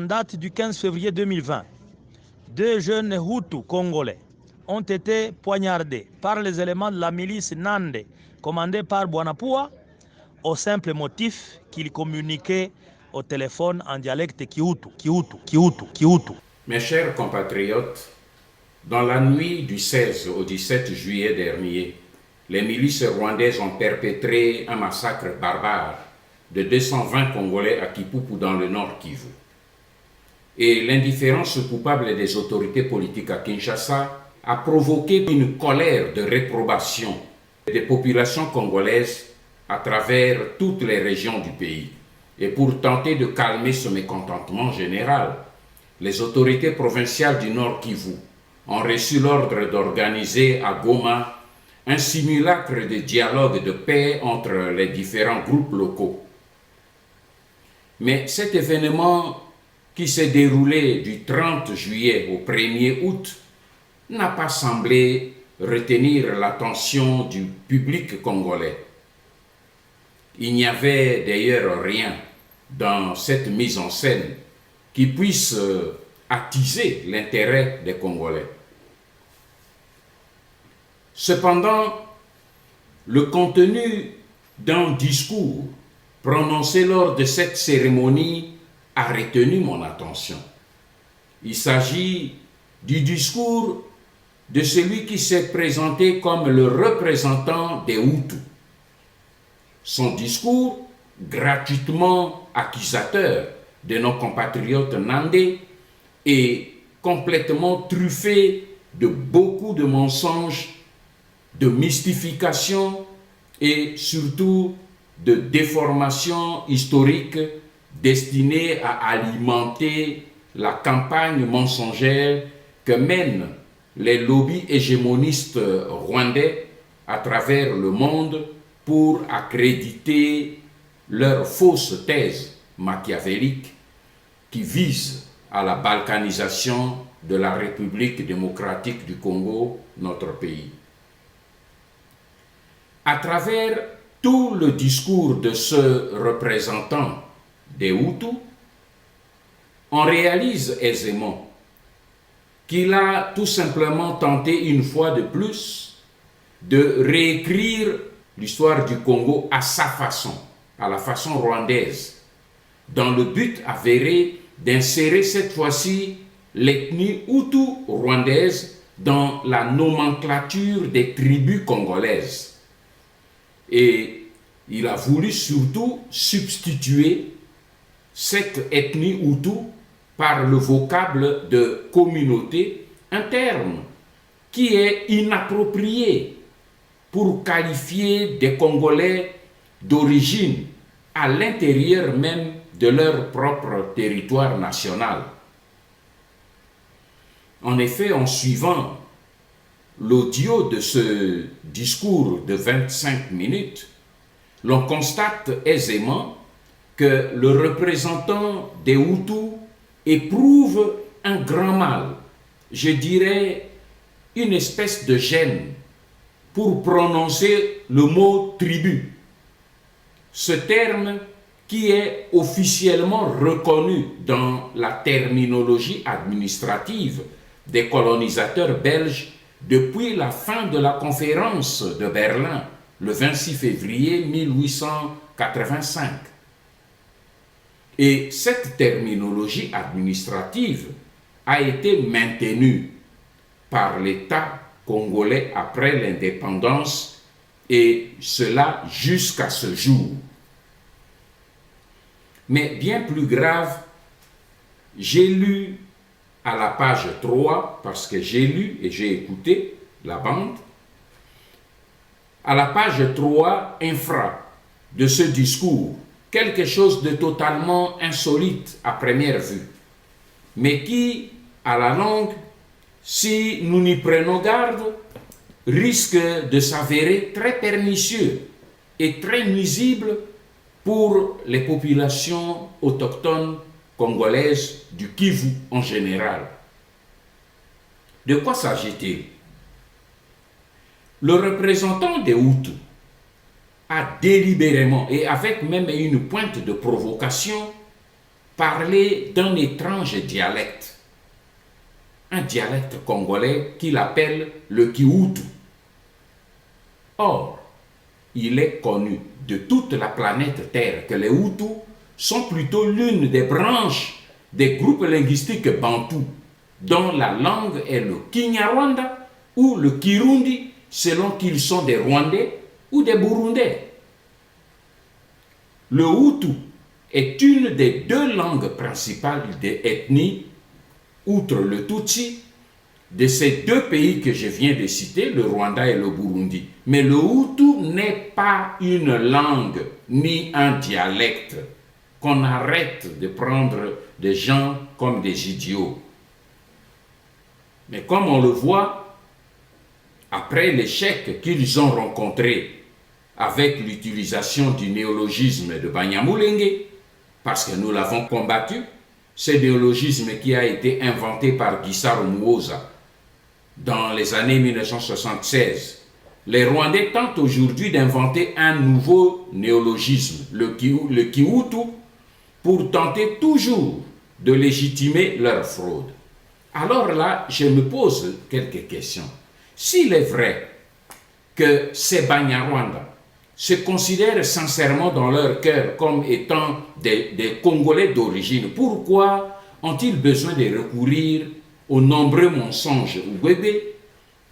date du 15 février 2020, deux jeunes Hutus congolais ont été poignardés par les éléments de la milice Nande, commandée par Bwanapua, au simple motif qu'ils communiquaient au téléphone en dialecte Kihutu. Mes chers compatriotes, dans la nuit du 16 au 17 juillet dernier, les milices rwandaises ont perpétré un massacre barbare de 220 Congolais à Kipupu dans le nord Kivu. Et l'indifférence coupable des autorités politiques à Kinshasa a provoqué une colère de réprobation des populations congolaises à travers toutes les régions du pays. Et pour tenter de calmer ce mécontentement général, les autorités provinciales du Nord Kivu ont reçu l'ordre d'organiser à Goma un simulacre de dialogue de paix entre les différents groupes locaux. Mais cet événement qui s'est déroulé du 30 juillet au 1er août n'a pas semblé retenir l'attention du public congolais. Il n'y avait d'ailleurs rien dans cette mise en scène qui puisse attiser l'intérêt des Congolais. Cependant, le contenu d'un discours prononcé lors de cette cérémonie a retenu mon attention. Il s'agit du discours de celui qui s'est présenté comme le représentant des Hutus. Son discours, gratuitement accusateur de nos compatriotes nandais, est complètement truffé de beaucoup de mensonges, de mystifications et surtout de déformations historiques destinées à alimenter la campagne mensongère que mènent les lobbies hégémonistes rwandais à travers le monde pour accréditer leurs fausses thèses machiavéliques qui visent à la balkanisation de la République démocratique du Congo, notre pays. À travers tout le discours de ce représentant des Hutus, on réalise aisément qu'il a tout simplement tenté une fois de plus de réécrire l'histoire du Congo à sa façon, à la façon rwandaise, dans le but avéré d'insérer cette fois-ci l'ethnie Hutu rwandaise dans la nomenclature des tribus congolaises. Et il a voulu surtout substituer cette ethnie Hutu par le vocable de communauté, un terme qui est inapproprié pour qualifier des Congolais d'origine à l'intérieur même de leur propre territoire national. En effet, en suivant l'audio de ce discours de 25 minutes, l'on constate aisément que le représentant des Hutus éprouve un grand mal, je dirais une espèce de gêne, pour prononcer le mot tribu. Ce terme qui est officiellement reconnu dans la terminologie administrative des colonisateurs belges depuis la fin de la conférence de Berlin, le 26 février 1885. Et cette terminologie administrative a été maintenue par l'État congolais après l'indépendance, et cela jusqu'à ce jour. Mais bien plus grave, j'ai lu à la page 3, parce que j'ai lu et j'ai écouté la bande, à la page 3 infra de ce discours, quelque chose de totalement insolite à première vue, mais qui, à la longue, si nous n'y prenons garde, risque de s'avérer très pernicieux et très nuisible pour les populations autochtones congolaises du Kivu en général. De quoi s'agit-il? Le représentant des Hutus a délibérément et avec même une pointe de provocation parlait d'un étrange dialecte, un dialecte congolais qu'il appelle le Kihutu. Or, il est connu de toute la planète Terre que les Hutus sont plutôt l'une des branches des groupes linguistiques bantous, dont la langue est le Kinyarwanda ou le Kirundi, selon qu'ils sont des Rwandais ou des Burundais. Le Hutu est une des deux langues principales des ethnies, outre le Tutsi, de ces deux pays que je viens de citer, le Rwanda et le Burundi. Mais le Hutu n'est pas une langue ni un dialecte. Qu'on arrête de prendre des gens comme des idiots. Mais comme on le voit, après l'échec qu'ils ont rencontré avec l'utilisation du néologisme de Banyamulenge, parce que nous l'avons combattu, ce néologisme qui a été inventé par Gisaro Muoza dans les années 1976. Les Rwandais tentent aujourd'hui d'inventer un nouveau néologisme, le Kihutu, pour tenter toujours de légitimer leur fraude. Alors là, je me pose quelques questions. S'il est vrai que ces Banyarwanda se considèrent sincèrement dans leur cœur comme étant des Congolais d'origine, pourquoi ont-ils besoin de recourir aux nombreux mensonges Webe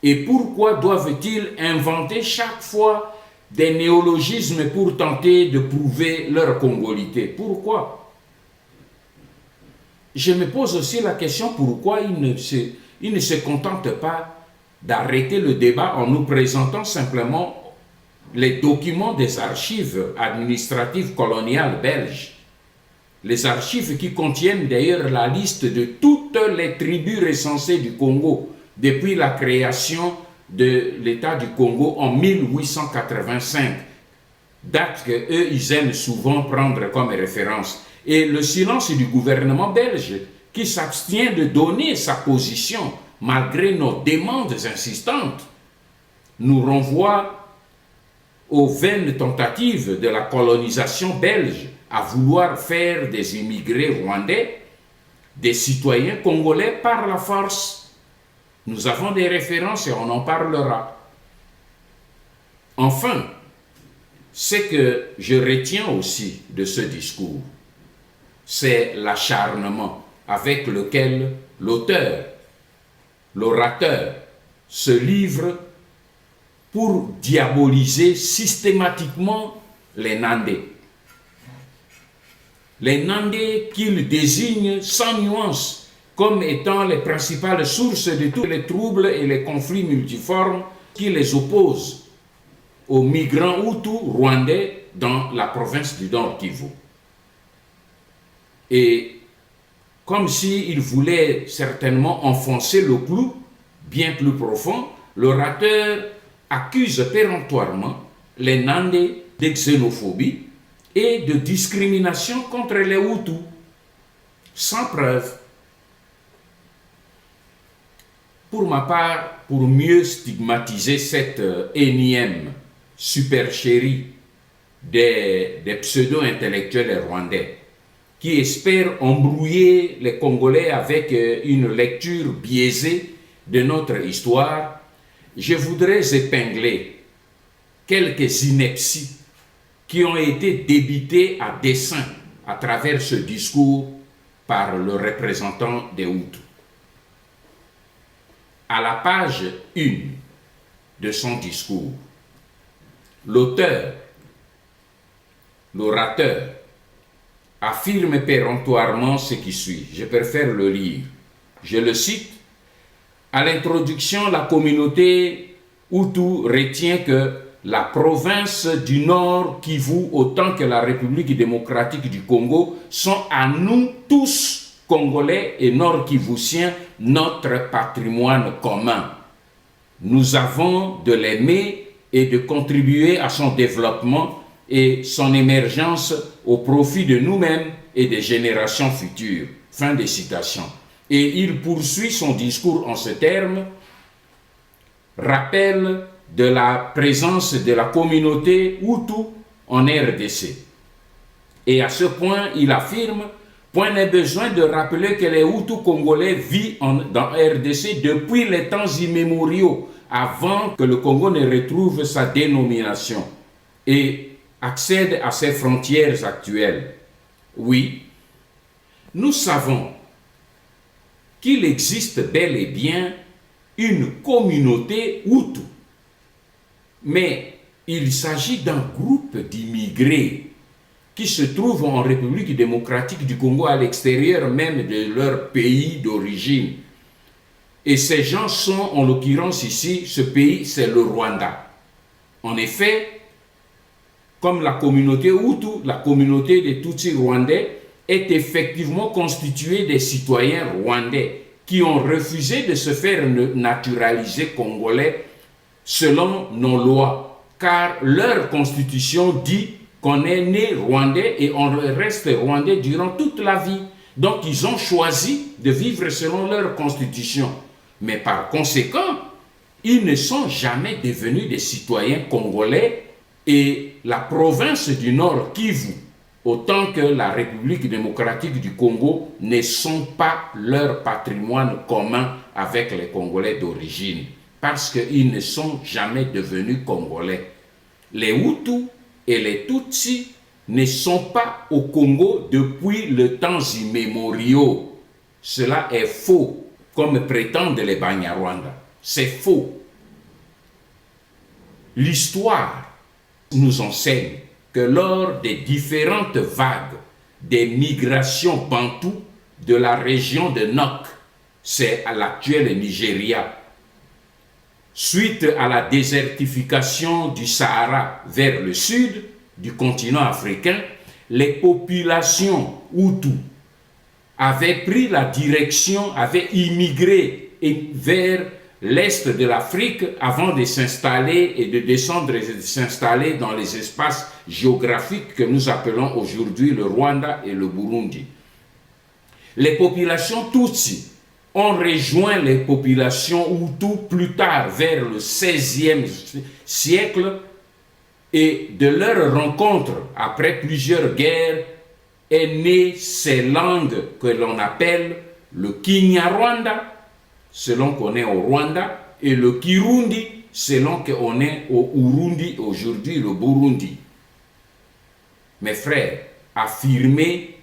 et pourquoi doivent-ils inventer chaque fois des néologismes pour tenter de prouver leur congolité? Pourquoi? Je me pose aussi la question pourquoi ils ne se contentent pas d'arrêter le débat en nous présentant simplement les documents des archives administratives coloniales belges. Les archives qui contiennent d'ailleurs la liste de toutes les tribus recensées du Congo depuis la création de l'État du Congo en 1885, date qu'eux, ils aiment souvent prendre comme référence. Et le silence du gouvernement belge qui s'abstient de donner sa position malgré nos demandes insistantes nous renvoie aux vaines tentatives de la colonisation belge à vouloir faire des immigrés rwandais des citoyens congolais par la force. Nous avons des références et on en parlera. Enfin, ce que je retiens aussi de ce discours, c'est l'acharnement avec lequel l'auteur, l'orateur, se livre pour diaboliser systématiquement les Nandés. Les Nandés qu'il désigne sans nuance comme étant les principales sources de tous les troubles et les conflits multiformes qui les opposent aux migrants Hutus rwandais dans la province du Nord Kivu. Et comme s'il voulait certainement enfoncer le clou bien plus profond, l'orateur accuse péremptoirement les Nandés de xénophobie et de discrimination contre les Hutus, sans preuve. Pour ma part, pour mieux stigmatiser cette énième supercherie des pseudo-intellectuels rwandais, qui espèrent embrouiller les Congolais avec une lecture biaisée de notre histoire, je voudrais épingler quelques inepties qui ont été débitées à dessein à travers ce discours par le représentant des Hutus. À la page 1 de son discours, l'auteur, l'orateur, affirme péremptoirement ce qui suit. Je préfère le lire. Je le cite. À l'introduction, la communauté Hutu retient que la province du Nord Kivu, autant que la République démocratique du Congo, sont à nous tous, Congolais et Nord-Kivusiens, notre patrimoine commun. Nous avons de l'aimer et de contribuer à son développement et son émergence au profit de nous-mêmes et des générations futures. Fin de citation. Et il poursuit son discours en ces termes, rappel de la présence de la communauté Hutu en RDC. Et à ce point, il affirme Point n'est besoin de rappeler que les Hutus congolais vivent dans RDC depuis les temps immémoriaux, avant que le Congo ne retrouve sa dénomination et accède à ses frontières actuelles. Oui, nous savons qu'il existe bel et bien une communauté Hutu, mais il s'agit d'un groupe d'immigrés qui se trouvent en République démocratique du Congo, à l'extérieur même de leur pays d'origine. Et ces gens sont, en l'occurrence ici, ce pays, c'est le Rwanda. En effet, comme la communauté Hutu, la communauté des Tutsis rwandais est effectivement constituée des citoyens rwandais qui ont refusé de se faire naturaliser congolais selon nos lois, car leur constitution dit qu'on est né rwandais et on reste rwandais durant toute la vie. Donc ils ont choisi de vivre selon leur constitution. Mais par conséquent, ils ne sont jamais devenus des citoyens congolais, et la province du Nord Kivu, autant que la République démocratique du Congo, ne sont pas leur patrimoine commun avec les Congolais d'origine, parce qu'ils ne sont jamais devenus congolais. Les Hutus et les Tutsis ne sont pas au Congo depuis le temps immémoriaux. Cela est faux, comme prétendent les Banyarwanda. C'est faux. L'histoire nous enseigne que lors des différentes vagues des migrations bantoues de la région de Nok, c'est à l'actuel Nigeria, suite à la désertification du Sahara vers le sud du continent africain, les populations Hutus avaient pris la direction, avaient immigré vers l'est de l'Afrique avant de s'installer et de descendre et de s'installer dans les espaces géographiques que nous appelons aujourd'hui le Rwanda et le Burundi. Les populations Tutsi ont rejoint les populations Hutus plus tard, vers le XVIe siècle, et de leur rencontre, après plusieurs guerres, est née ces langues que l'on appelle le Kinyarwanda, selon qu'on est au Rwanda, et le Kirundi, selon qu'on est au Urundi, aujourd'hui le Burundi. Mes frères, affirmer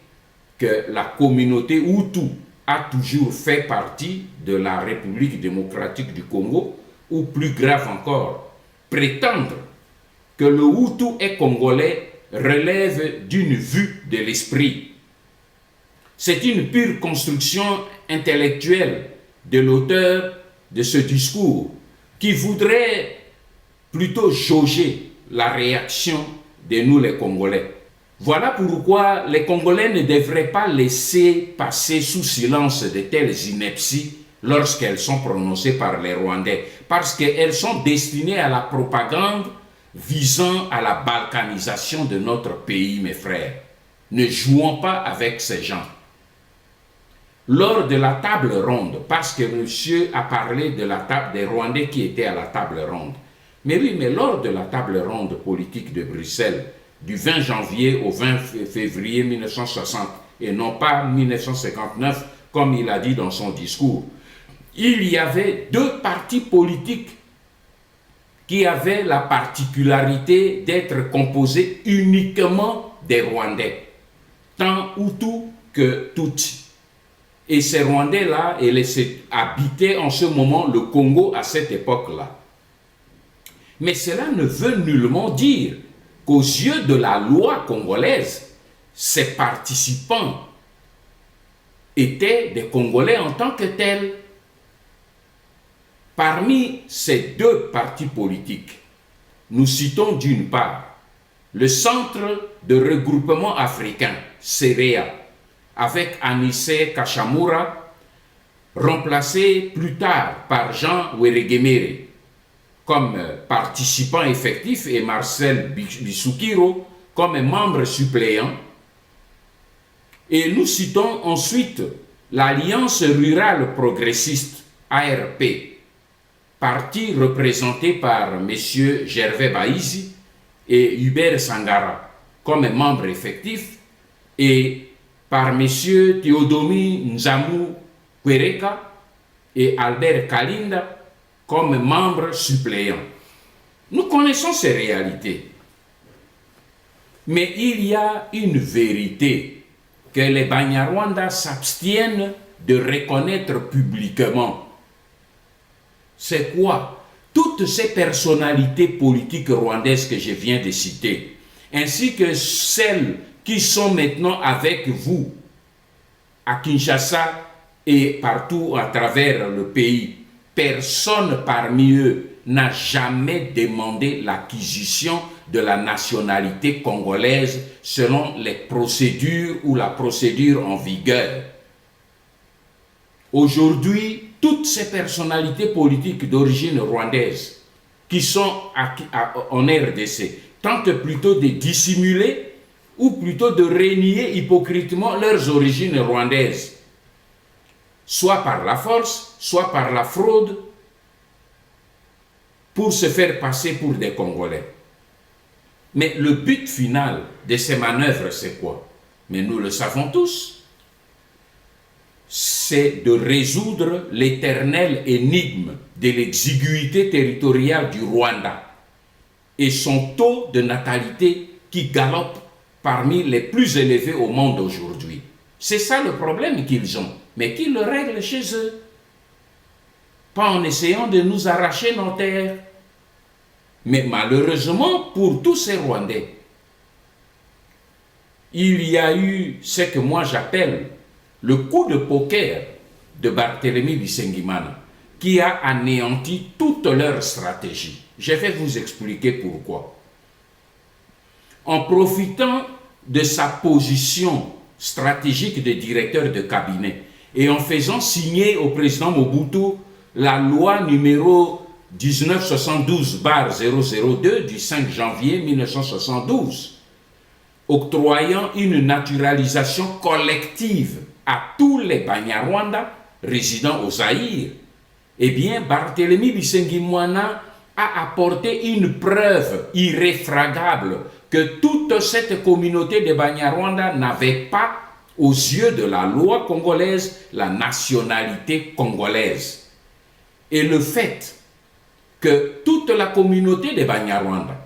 que la communauté Hutu a toujours fait partie de la République démocratique du Congo, ou plus grave encore, prétendre que le Hutu est congolais relève d'une vue de l'esprit. C'est une pure construction intellectuelle de l'auteur de ce discours qui voudrait plutôt jauger la réaction de nous les Congolais. Voilà pourquoi les Congolais ne devraient pas laisser passer sous silence de telles inepties lorsqu'elles sont prononcées par les Rwandais, parce qu'elles sont destinées à la propagande visant à la balkanisation de notre pays, mes frères. Ne jouons pas avec ces gens. Lors de la table ronde, parce que monsieur a parlé de la table des Rwandais qui étaient à la table ronde. Mais oui, mais lors de la table ronde politique de Bruxelles, du 20 janvier au 20 février 1960, et non pas 1959, comme il a dit dans son discours, il y avait deux partis politiques qui avaient la particularité d'être composés uniquement des Rwandais, tant Hutu que Tutsi. Et ces Rwandais-là, ils habitaient en ce moment le Congo à cette époque-là. Mais cela ne veut nullement dire qu'aux yeux de la loi congolaise, ces participants étaient des Congolais en tant que tels. Parmi ces deux partis politiques, nous citons d'une part le Centre de regroupement africain, CEREA, avec Anissé Kachamura, remplacé plus tard par Jean Weregemere comme participant effectif et Marcel Bissoukiro comme membre suppléant. Et nous citons ensuite l'Alliance rurale progressiste, ARP, parti représenté par M. Gervais Baïzi et Hubert Sangara comme membres effectifs, et par M. Théodomie Nzamou Kwereka et Albert Kalinda comme membres suppléants. Nous connaissons ces réalités. Mais il y a une vérité que les Banyarwanda s'abstiennent de reconnaître publiquement. C'est quoi? Toutes ces personnalités politiques rwandaises que je viens de citer, ainsi que celles qui sont maintenant avec vous à Kinshasa et partout à travers le pays, personne parmi eux n'a jamais demandé l'acquisition de la nationalité congolaise selon les procédures ou la procédure en vigueur. Aujourd'hui, toutes ces personnalités politiques d'origine rwandaise qui sont en RDC tentent plutôt de dissimuler ou plutôt de renier hypocritement leurs origines rwandaises, soit par la force, soit par la fraude, pour se faire passer pour des Congolais. Mais le but final de ces manœuvres, c'est quoi? Mais nous le savons tous. C'est de résoudre l'éternelle énigme de l'exiguïté territoriale du Rwanda et son taux de natalité qui galope parmi les plus élevés au monde aujourd'hui. C'est ça le problème qu'ils ont, mais qu'ils le règlent chez eux. Pas en essayant de nous arracher nos terres. Mais malheureusement, pour tous ces Rwandais, il y a eu ce que moi j'appelle le coup de poker de Barthélemy Bisengimana, qui a anéanti toute leur stratégie. Je vais vous expliquer pourquoi. En profitant de sa position stratégique de directeur de cabinet et en faisant signer au président Mobutu la loi numéro 1972/002 du 5 janvier 1972, octroyant une naturalisation collective à tous les Banyarwanda résidant au Zaïre, eh bien, Barthélemy Bisengimana a apporté une preuve irréfragable que toute cette communauté de Banyarwanda n'avait pas, aux yeux de la loi congolaise, la nationalité congolaise. Et le fait que toute la communauté de Banyarwanda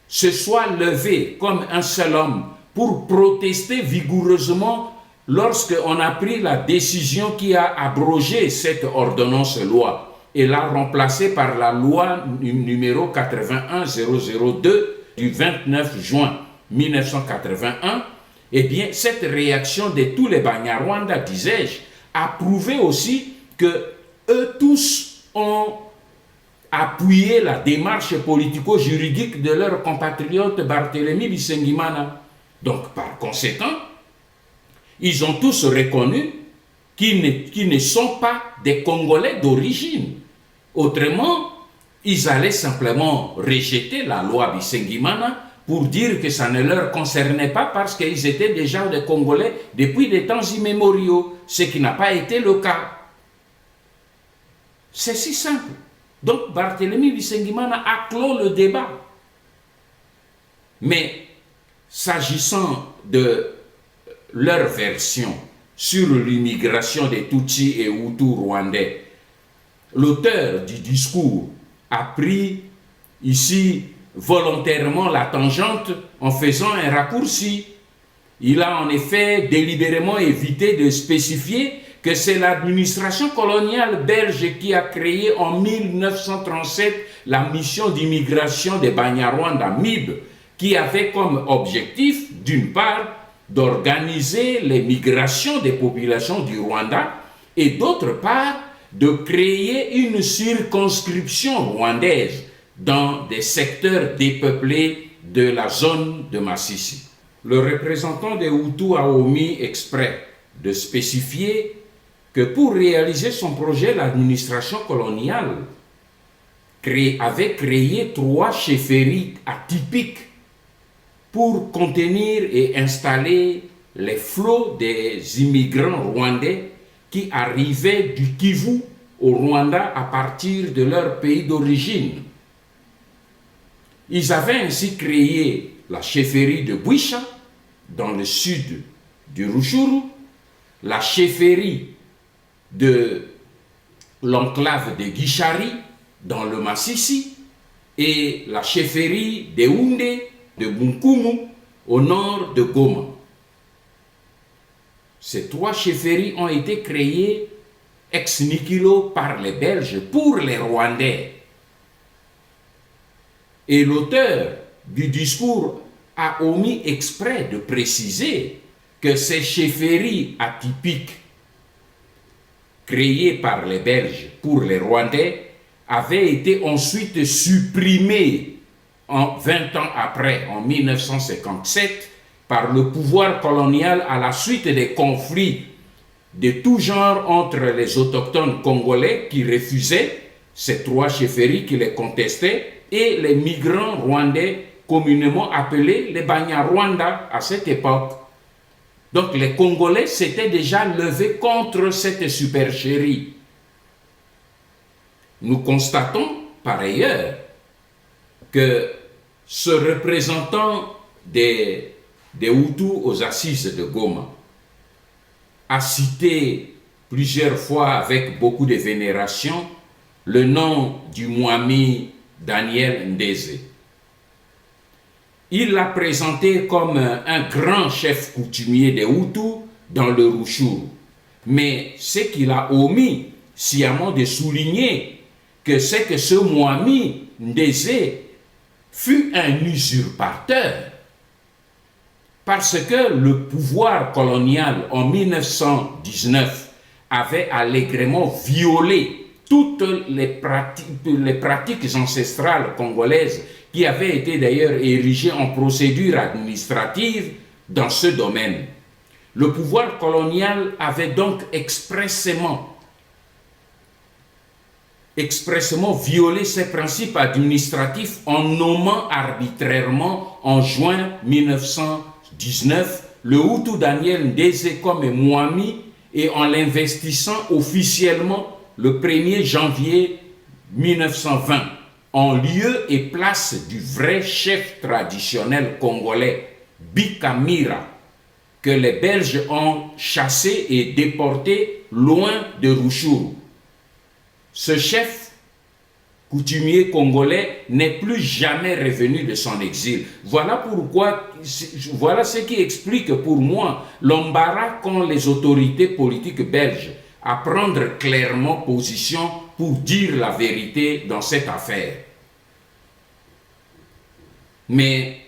se soit levée comme un seul homme pour protester vigoureusement lorsqu'on a pris la décision qui a abrogé cette ordonnance-loi et l'a remplacée par la loi numéro 81002 du 29 juin 1981, eh bien, cette réaction de tous les Banyarwanda, disais-je, a prouvé aussi que eux tous ont appuyé la démarche politico-juridique de leur compatriote Barthélemy Bisengimana. Donc, par conséquent, ils ont tous reconnu qu'ils ne sont pas des Congolais d'origine. Autrement, ils allaient simplement rejeter la loi Bisengimana pour dire que ça ne leur concernait pas parce qu'ils étaient déjà des Congolais depuis des temps immémoriaux, ce qui n'a pas été le cas. C'est si simple. Donc, Barthélemy Bisengimana a clos le débat. Mais, s'agissant de leur version sur l'immigration des Tutsis et Hutus rwandais, l'auteur du discours a pris ici volontairement la tangente en faisant un raccourci. Il a en effet délibérément évité de spécifier que c'est l'administration coloniale belge qui a créé en 1937 la mission d'immigration des Banyarwanda, MIB, qui avait comme objectif, d'une part, d'organiser les migrations des populations du Rwanda et d'autre part, de créer une circonscription rwandaise dans des secteurs dépeuplés de la zone de Massissi. Le représentant des Hutus a omis exprès de spécifier que pour réaliser son projet, l'administration coloniale avait créé 3 chefferies atypiques pour contenir et installer les flots des immigrants rwandais qui arrivaient du Kivu au Rwanda à partir de leur pays d'origine. Ils avaient ainsi créé la chefferie de Bwisha, dans le sud du Rutshuru, la chefferie de l'enclave de Gishari dans le Massissi et la chefferie de Houndé de Bunkumu au nord de Goma. Ces 3 chefferies ont été créées ex nihilo par les Belges pour les Rwandais. Et l'auteur du discours a omis exprès de préciser que ces chefferies atypiques créées par les Belges pour les Rwandais avaient été ensuite supprimées 20 ans après, en 1957, par le pouvoir colonial à la suite des conflits de tout genre entre les autochtones congolais qui refusaient ces 3 chefferies qui les contestaient et les migrants rwandais communément appelés les Banyarwanda à cette époque. Donc les Congolais s'étaient déjà levés contre cette supercherie. Nous constatons par ailleurs que ce représentant des Hutus aux assises de Goma a cité plusieurs fois avec beaucoup de vénération le nom du Mwami Daniel Ndeze. Il l'a présenté comme un grand chef coutumier des Hutus dans le Rutshuru. Mais ce qu'il a omis sciemment de souligner, c'est que ce Mwami Ndeze fut un usurpateur. Parce que le pouvoir colonial en 1919 avait allègrement violé toutes les pratiques ancestrales congolaises qui avaient été d'ailleurs érigées en procédure administrative dans ce domaine. Le pouvoir colonial avait donc expressément violé ces principes administratifs en nommant arbitrairement en juin 1919 le Hutu Daniel Ndeze comme Mwami et en l'investissant officiellement le 1er janvier 1920 en lieu et place du vrai chef traditionnel congolais Bikamira que les Belges ont chassé et déporté loin de Rutshuru. Ce chef coutumier congolais n'est plus jamais revenu de son exil. Voilà ce qui explique pour moi l'embarras qu'ont les autorités politiques belges à prendre clairement position pour dire la vérité dans cette affaire. Mais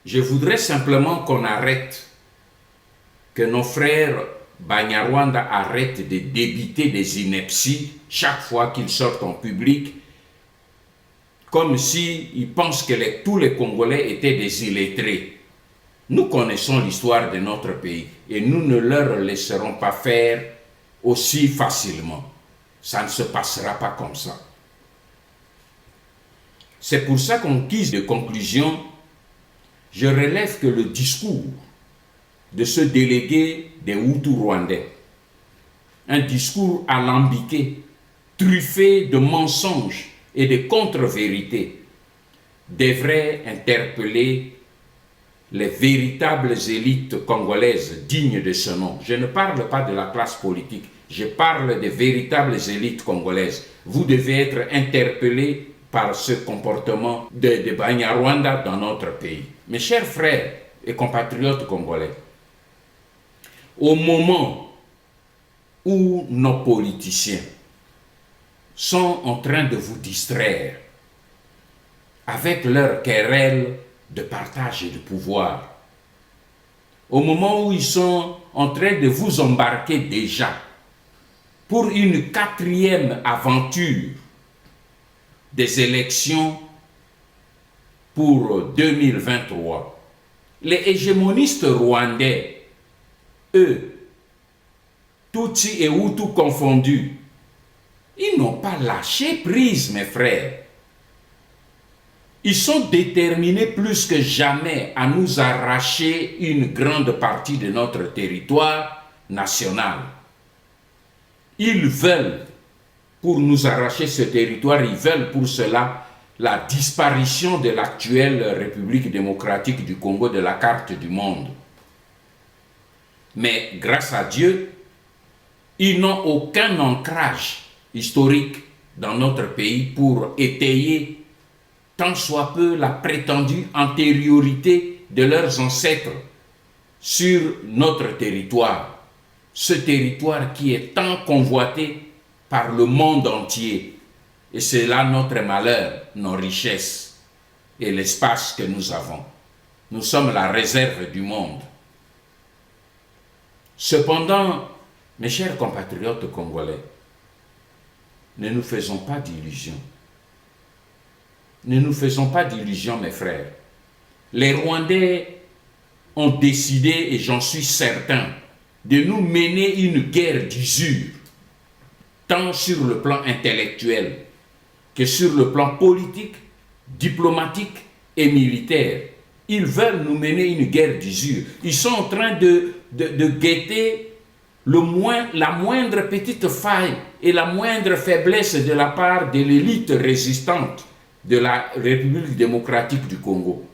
je voudrais simplement qu'on arrête, que nos frères Banyarwanda arrêtent de débiter des inepties chaque fois qu'ils sortent en public, comme s'ils pensent que tous les Congolais étaient des illettrés. Nous connaissons l'histoire de notre pays et nous ne leur laisserons pas faire aussi facilement. Ça ne se passera pas comme ça. C'est pour ça qu'en guise de conclusion, je relève que le discours de ce délégué des Hutus rwandais, un discours alambiqué, truffé de mensonges et de contre-vérités, devrait interpeller les véritables élites congolaises dignes de ce nom. Je ne parle pas de la classe politique, je parle des véritables élites congolaises. Vous devez être interpellés par ce comportement de Banyarwanda dans notre pays. Mes chers frères et compatriotes congolais, au moment où nos politiciens sont en train de vous distraire avec leur querelle de partage et de pouvoir, au moment où ils sont en train de vous embarquer déjà pour une 4e aventure des élections pour 2023, les hégémonistes rwandais, eux, Tutsi et Hutu confondus, ils n'ont pas lâché prise, mes frères. Ils sont déterminés plus que jamais à nous arracher une grande partie de notre territoire national. Ils veulent, pour nous arracher ce territoire, ils veulent pour cela la disparition de l'actuelle République démocratique du Congo de la carte du monde. Mais grâce à Dieu, ils n'ont aucun ancrage historique dans notre pays pour étayer tant soit peu la prétendue antériorité de leurs ancêtres sur notre territoire. Ce territoire qui est tant convoité par le monde entier. Et c'est là notre malheur, nos richesses et l'espace que nous avons. Nous sommes la réserve du monde. Cependant, mes chers compatriotes congolais, ne nous faisons pas d'illusions. Ne nous faisons pas d'illusions, mes frères. Les Rwandais ont décidé, et j'en suis certain, de nous mener une guerre d'usure, tant sur le plan intellectuel que sur le plan politique, diplomatique et militaire. Ils veulent nous mener une guerre d'usure. Ils sont en train de guetter la moindre petite faille et la moindre faiblesse de la part de l'élite résistante de la République démocratique du Congo.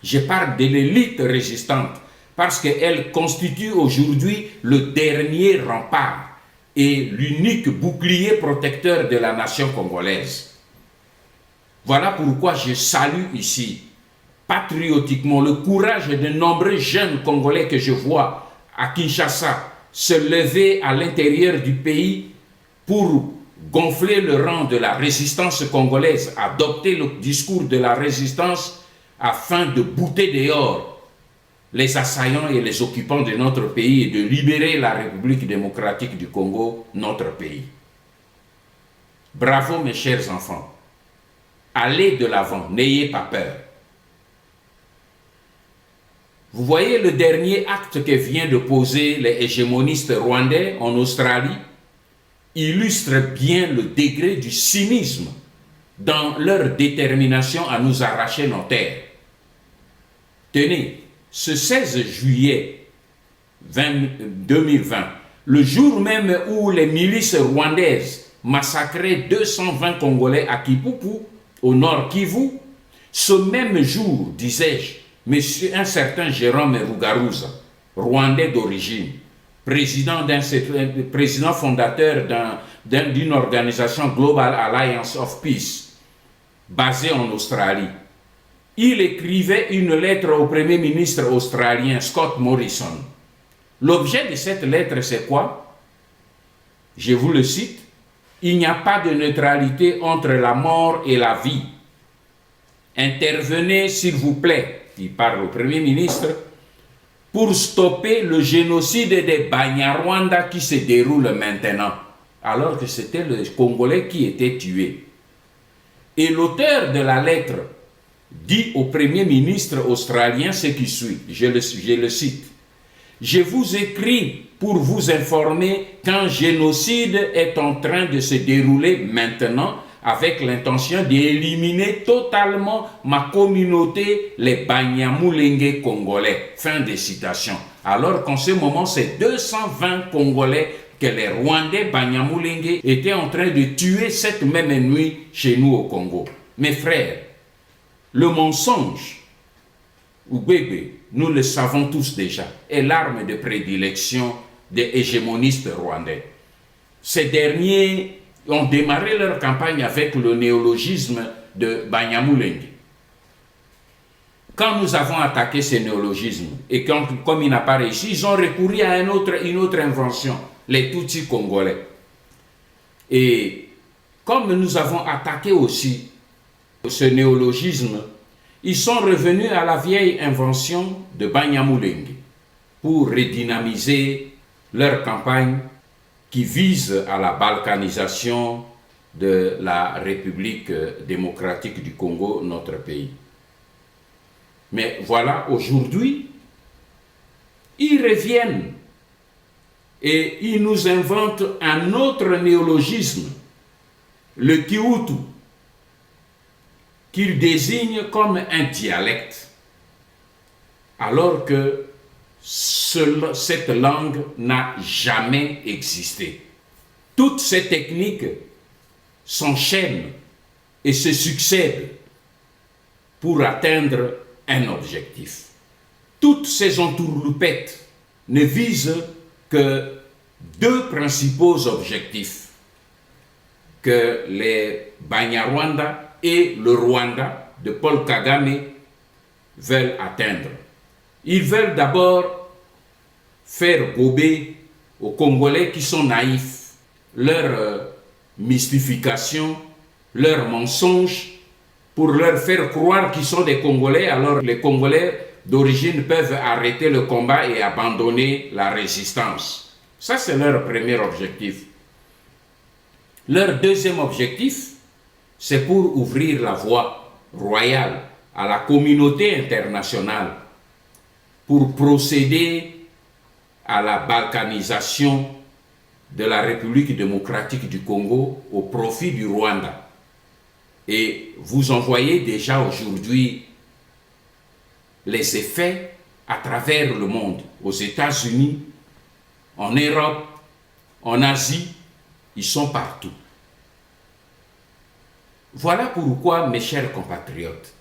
Je parle de l'élite résistante parce qu'elle constitue aujourd'hui le dernier rempart et l'unique bouclier protecteur de la nation congolaise. Voilà pourquoi je salue ici patriotiquement le courage de nombreux jeunes Congolais que je vois à Kinshasa se lever à l'intérieur du pays pour gonfler le rang de la résistance congolaise, adopter le discours de la résistance afin de bouter dehors les assaillants et les occupants de notre pays et de libérer la République démocratique du Congo, notre pays. Bravo mes chers enfants. Allez de l'avant, n'ayez pas peur. Vous voyez le dernier acte que viennent de poser les hégémonistes rwandais en Australie illustre bien le degré du cynisme dans leur détermination à nous arracher nos terres. Tenez, ce 16 juillet 2020, le jour même où les milices rwandaises massacraient 220 Congolais à Kipupu, au nord Kivu, ce même jour, disais-je, un certain Jérôme Rugaruza, Rwandais d'origine, président fondateur d'une organisation Global Alliance of Peace, basée en Australie. Il écrivait une lettre au Premier ministre australien Scott Morrison. L'objet de cette lettre, c'est quoi? Je vous le cite. Il n'y a pas de neutralité entre la mort et la vie. Intervenez, s'il vous plaît, il parle au Premier ministre, pour stopper le génocide des Banyarwanda qui se déroule maintenant, alors que c'était le Congolais qui était tué. Et l'auteur de la lettre dit au Premier ministre australien ce qui suit, je le cite. Je vous écris pour vous informer qu'un génocide est en train de se dérouler maintenant avec l'intention d'éliminer totalement ma communauté, les Banyamulenge congolais. Fin de citation. Alors qu'en ce moment, c'est 220 Congolais que les Rwandais Banyamulenge étaient en train de tuer cette même nuit chez nous au Congo. Mes frères, le mensonge, ou bébé, nous le savons tous déjà, est l'arme de prédilection des hégémonistes rwandais. Ces derniers ont démarré leur campagne avec le néologisme de Banyamulenge. Quand nous avons attaqué ces néologismes, et comme il n'a pas réussi, ils ont recouru à une autre invention, les Tutsis congolais. Et comme nous avons attaqué aussi ce néologisme, ils sont revenus à la vieille invention de Banyamulenge pour redynamiser leur campagne qui vise à la balkanisation de la République démocratique du Congo, notre pays. Mais voilà, aujourd'hui, ils reviennent et ils nous inventent un autre néologisme, le Kihutu, qu'ils désignent comme un dialecte, alors que cette langue n'a jamais existé. Toutes ces techniques s'enchaînent et se succèdent pour atteindre un objectif. Toutes ces entourloupettes ne vise que deux principaux objectifs que les Banyarwanda et le Rwanda de Paul Kagame veulent atteindre. Ils veulent d'abord faire gober aux Congolais qui sont naïfs leur mystification, leurs mensonges, pour leur faire croire qu'ils sont des Congolais, alors les Congolais d'origine peuvent arrêter le combat et abandonner la résistance. Ça, c'est leur premier objectif. Leur deuxième objectif, c'est pour ouvrir la voie royale à la communauté internationale pour procéder à la balkanisation de la République démocratique du Congo au profit du Rwanda. Et vous en voyez déjà aujourd'hui les effets à travers le monde, aux États-Unis, en Europe, en Asie, ils sont partout. Voilà pourquoi, mes chers compatriotes,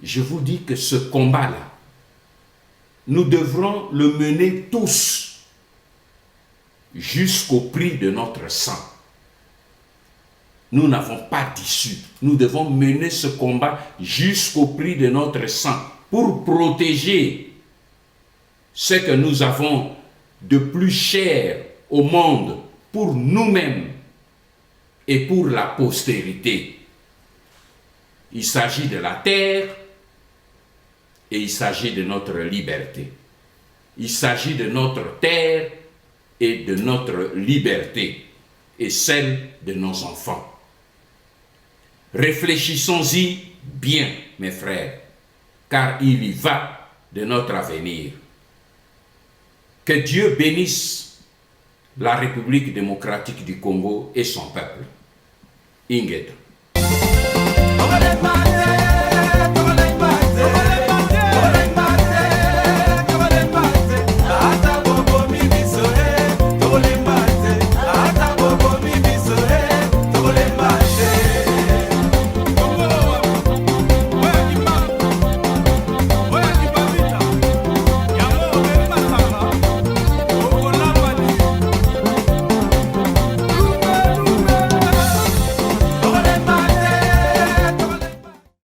je vous dis que ce combat-là, nous devrons le mener tous jusqu'au prix de notre sang. Nous n'avons pas d'issue. Nous devons mener ce combat jusqu'au prix de notre sang pour protéger ce que nous avons de plus cher au monde pour nous-mêmes et pour la postérité. Il s'agit de la terre et il s'agit de notre liberté. Il s'agit de notre terre et de notre liberté et celle de nos enfants. Réfléchissons-y bien, mes frères, car il y va de notre avenir. Que Dieu bénisse la République démocratique du Congo et son peuple. Ingeto.